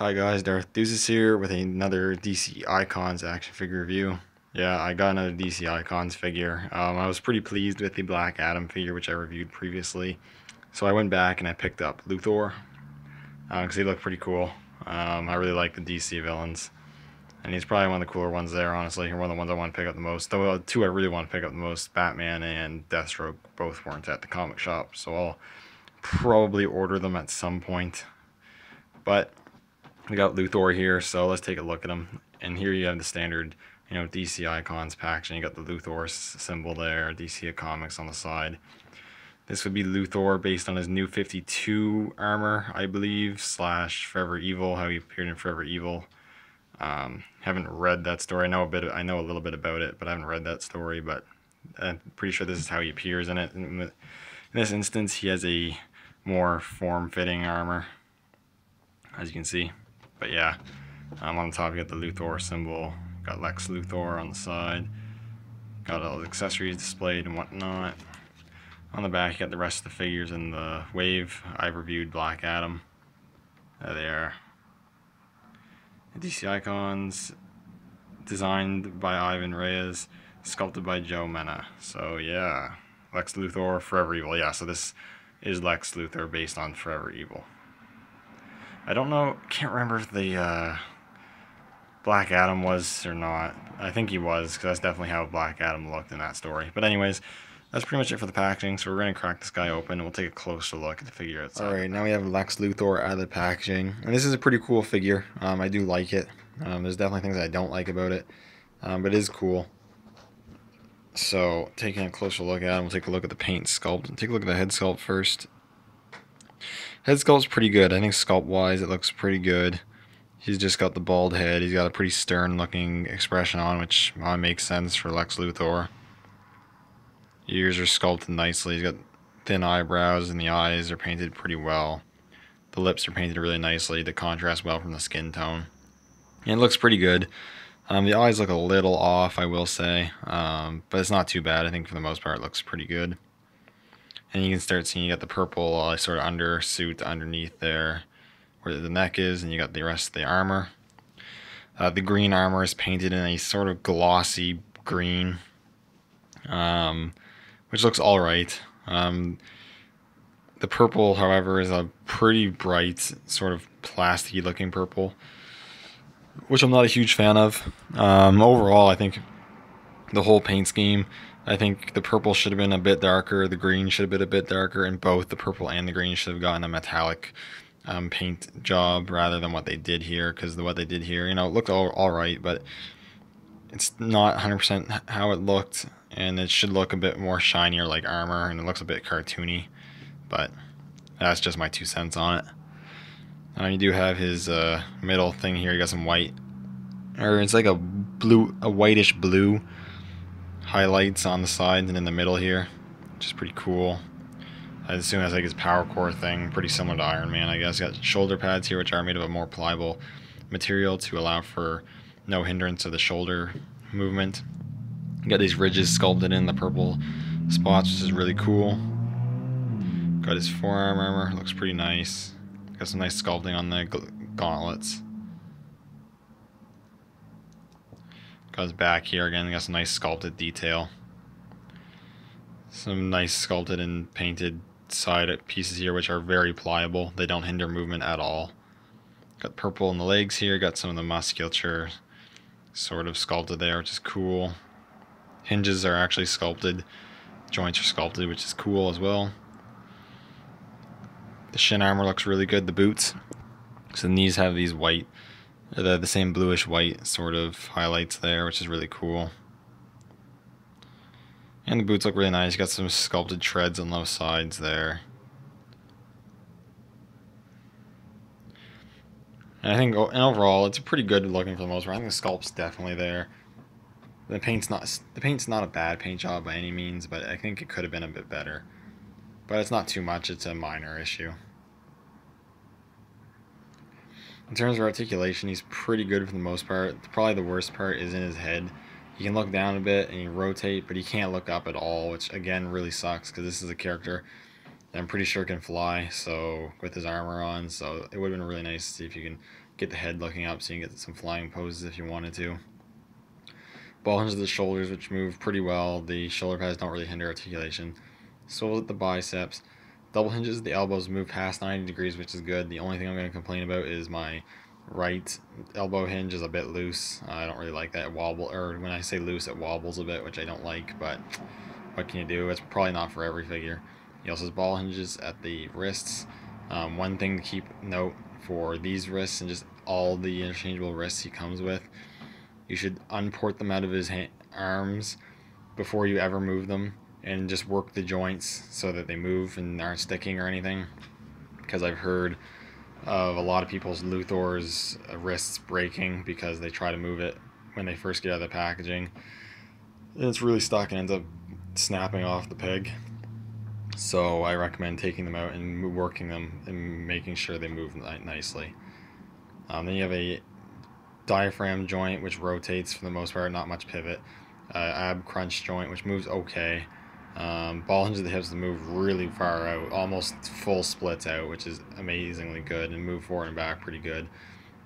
Hi guys, Darth Deuces here with another DC Icons action figure review. Yeah, I got another DC Icons figure. I was pretty pleased with the Black Adam figure, which I reviewed previously. So I went back and I picked up Luthor, because he looked pretty cool. I really like the DC villains. And he's probably one of the cooler ones there, honestly. One of the ones I want to pick up the most. Though two I really want to pick up the most, Batman and Deathstroke, both weren't at the comic shop. So I'll probably order them at some point. But we got Luthor here, so let's take a look at him. And here you have the standard, DC Icons packaging. You got the Luthor symbol there, DC Comics on the side. This would be Luthor based on his New 52 armor, I believe, / Forever Evil, how he appeared in Forever Evil. Haven't read that story. I know a little bit about it, but I haven't read that story. But I'm pretty sure this is how he appears in it. In this instance, he has a more form-fitting armor, as you can see. But yeah, on the top you got the Luthor symbol, got Lex Luthor on the side, got all the accessories displayed and whatnot. On the back you got the rest of the figures in the wave. I've reviewed Black Adam. There they are. The DC Icons, designed by Ivan Reyes, sculpted by Joe Mena. So yeah, Lex Luthor, Forever Evil. Yeah, so this is Lex Luthor based on Forever Evil. I don't know, can't remember if the Black Adam was or not. I think he was, because that's definitely how Black Adam looked in that story. But anyways, that's pretty much it for the packaging, so we're going to crack this guy open, and we'll take a closer look at the figure outside. Alright, now we have Lex Luthor out of the packaging. And this is a pretty cool figure. I do like it. There's definitely things I don't like about it, but it is cool. So, taking a closer look at him, we'll take a look at the paint sculpt. Take a look at the head sculpt first. Head sculpt's pretty good. I think sculpt-wise it looks pretty good. He's just got the bald head. He's got a pretty stern-looking expression on, which makes sense for Lex Luthor. Ears are sculpted nicely. He's got thin eyebrows, and the eyes are painted pretty well. The lips are painted really nicely to contrast well from the skin tone. And it looks pretty good. The eyes look a little off, I will say, but it's not too bad. I think for the most part it looks pretty good. And you can start seeing you got the purple sort of undersuit underneath there where the neck is, and you got the rest of the armor. The green armor is painted in a sort of glossy green, which looks alright. The purple, however, is a pretty bright, sort of plasticky looking purple, which I'm not a huge fan of. Overall, I think the whole paint scheme, I think the purple should have been a bit darker, the green should have been a bit darker, and both the purple and the green should have gotten a metallic paint job rather than what they did here, because what they did here, it looked alright, but it's not 100% how it looked, and it should look a bit more shinier like armor, and it looks a bit cartoony, but that's just my 2 cents on it. You do have his middle thing here. You got some white, or it's like a whitish blue highlights on the sides and in the middle here, which is pretty cool. I assume that's like his power core thing, pretty similar to Iron Man, I guess. Got shoulder pads here, which are made of a more pliable material to allow for no hindrance of the shoulder movement. You got these ridges sculpted in the purple spots, which is really cool. Got his forearm armor, looks pretty nice. Got some nice sculpting on the gauntlets. Got his back here again, got some nice sculpted detail. Some nice sculpted and painted side pieces here, which are very pliable. They don't hinder movement at all. Got purple in the legs here, got some of the musculature sort of sculpted there, which is cool. Hinges are actually sculpted, joints are sculpted, which is cool as well. The shin armor looks really good, the boots. So the knees have these white, the same bluish white sort of highlights there, which is really cool. And the boots look really nice. You got some sculpted treads on those sides there. And I think overall it's pretty good looking for the most part. I think the sculpt's definitely there. The paint's not a bad paint job by any means, but I think it could have been a bit better. But it's not too much, it's a minor issue. In terms of articulation, he's pretty good for the most part. Probably the worst part is in his head. He can look down a bit and he rotate, but he can't look up at all, which again really sucks, because this is a character that I'm pretty sure can fly, so with his armor on, so it would have been really nice to see if you can get the head looking up so you can get some flying poses if you wanted to. Ball hinges at the shoulders, which move pretty well. The shoulder pads don't really hinder articulation. Swivels at the biceps. Double hinges at the elbows move past 90 degrees, which is good. The only thing I'm going to complain about is my right elbow hinge is a bit loose. I don't really like that. It wobble, or when I say loose, it wobbles a bit, which I don't like, but what can you do? It's probably not for every figure. He also has ball hinges at the wrists. One thing to keep note for these wrists and just all the interchangeable wrists he comes with, you should unport them out of his arms before you ever move them, and just work the joints so that they move and aren't sticking or anything, because I've heard of a lot of people's Luthor's wrists breaking because they try to move it when they first get out of the packaging, and it's really stuck and ends up snapping off the peg. So I recommend taking them out and working them and making sure they move nicely. Then you have a diaphragm joint, which rotates for the most part, not much pivot. Ab crunch joint, which moves okay. Ball hinges at the hips to move really far out, almost full splits out, which is amazingly good, and move forward and back pretty good.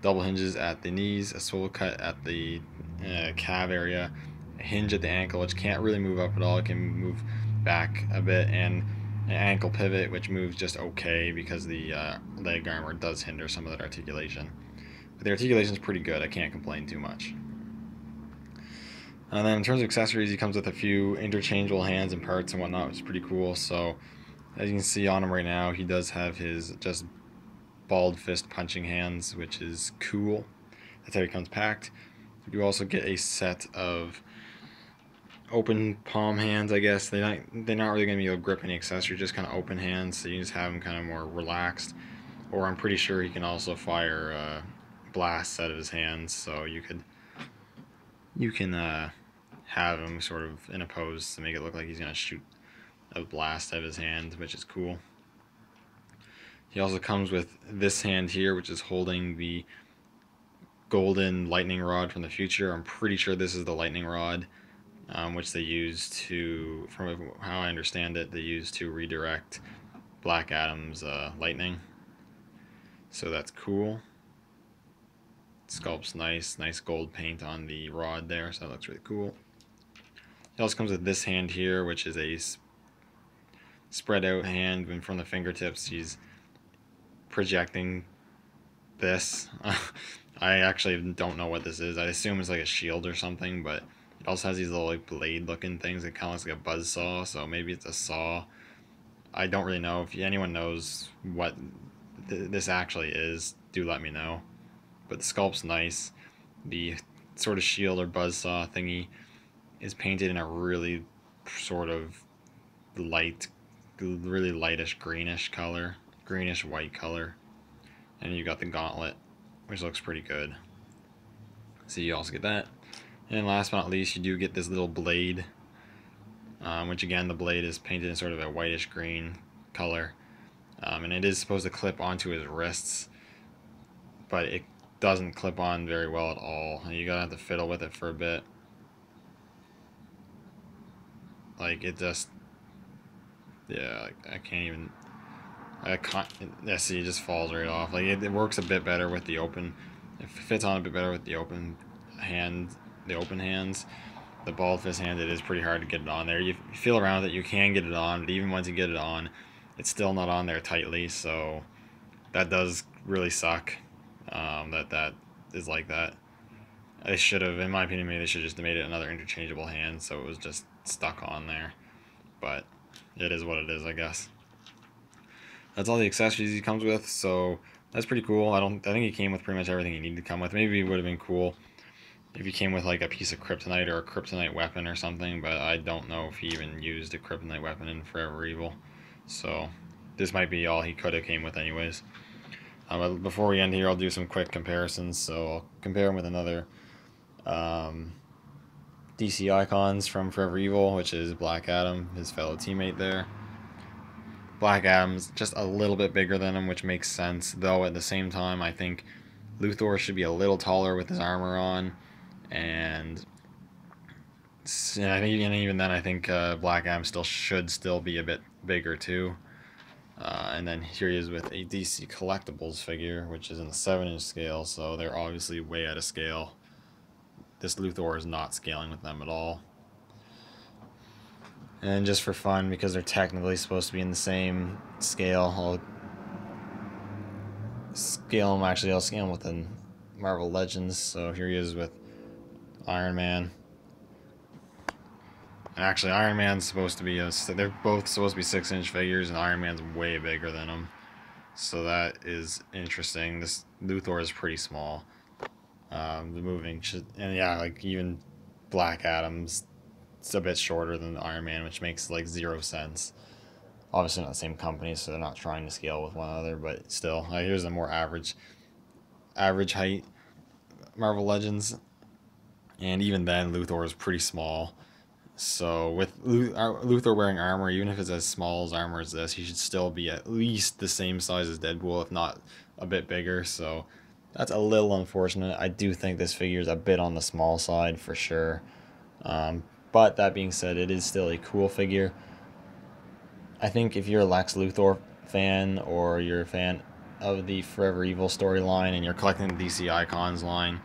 Double hinges at the knees, a swivel cut at the calf area, a hinge at the ankle, which can't really move up at all. It can move back a bit, and an ankle pivot, which moves just okay because the leg armor does hinder some of that articulation. But the articulation is pretty good. I can't complain too much. And then in terms of accessories, he comes with a few interchangeable hands and parts and whatnot, which is pretty cool. So as you can see on him right now, he does have his just balled fist punching hands, which is cool. That's how he comes packed. You also get a set of open palm hands, I guess. They're not really going to be able to grip any accessory, just kind of open hands, so you just have them kind of more relaxed. Or I'm pretty sure he can also fire blasts out of his hands, so you can have him sort of in a pose to make it look like he's going to shoot a blast out of his hand, which is cool. He also comes with this hand here, which is holding the golden lightning rod from the future. I'm pretty sure this is the lightning rod, which they use to, from how I understand it, they use to redirect Black Adam's lightning. So that's cool. Sculpt's nice gold paint on the rod there, so that looks really cool. It also comes with this hand here, which is a spread out hand, and from the fingertips he's projecting this. I actually don't know what this is. I assume it's like a shield or something, but it also has these little like blade looking things. It kind of looks like a buzz saw, so maybe it's a saw. I don't really know. If anyone knows what this actually is, do let me know. But the sculpt's nice. The sort of shield or buzzsaw thingy is painted in a really sort of really lightish greenish color, greenish white color. And you got the gauntlet, which looks pretty good. So you also get that. And last but not least, you do get this little blade, which again, the blade is painted in sort of a whitish green color. And it is supposed to clip onto his wrists, but it doesn't clip on very well at all. You gotta have to fiddle with it for a bit. Like it just, yeah, like I can't even. Yeah, see, it just falls right off. Like it works a bit better with the open. It fits on a bit better with the open hand, the open hands. The balled fist hand, it is pretty hard to get it on there. You feel around it, you can get it on, but even once you get it on, it's still not on there tightly. So that does really suck. That is like that. They should have, in my opinion, maybe they should have just made it another interchangeable hand, so it was just stuck on there. But it is what it is, I guess. That's all the accessories he comes with, so that's pretty cool. I think he came with pretty much everything he needed to come with. Maybe it would have been cool if he came with like a piece of kryptonite or a kryptonite weapon or something, but I don't know if he even used a kryptonite weapon in Forever Evil. So this might be all he could have came with anyways. But before we end here, I'll do some quick comparisons. So I'll compare him with another DC Icons from Forever Evil, which is Black Adam, his fellow teammate there. Black Adam's just a little bit bigger than him, which makes sense, though at the same time I think Luthor should be a little taller with his armor on, and I think even then I think Black Adam should still be a bit bigger too. And then here he is with a DC Collectibles figure, which is in the 7-inch scale, so they're obviously way out of scale. This Luthor is not scaling with them at all. And just for fun, because they're technically supposed to be in the same scale, I'll scale them with the Marvel Legends. So here he is with Iron Man. And actually, Iron Man's supposed to be they're both supposed to be 6-inch figures, and Iron Man's way bigger than him. So that is interesting. This Luthor is pretty small. The moving and yeah, like even Black Adam's it's a bit shorter than the Iron Man, which makes like 0 sense. Obviously not the same company, so they're not trying to scale with one another, but still, here's a more average height Marvel Legends, and even then Luthor is pretty small. So with Luthor wearing armor, even if it's as small as armor as this, he should still be at least the same size as Deadpool, if not a bit bigger. So that's a little unfortunate. I do think this figure is a bit on the small side for sure. But that being said, it is still a cool figure. I think if you're a Lex Luthor fan, or you're a fan of the Forever Evil storyline and you're collecting the DC Icons line,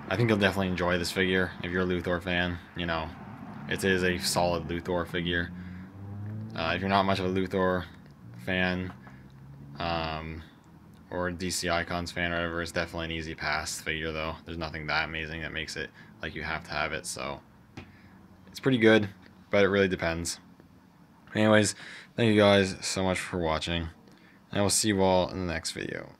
I think you'll definitely enjoy this figure. If you're a Luthor fan, you know, it is a solid Luthor figure. If you're not much of a Luthor fan, or a DC Icons fan or whatever, it's definitely an easy pass figure though. There's nothing that amazing that makes it like you have to have it, so it's pretty good, but it really depends. Anyways, thank you guys so much for watching, and I will see you all in the next video.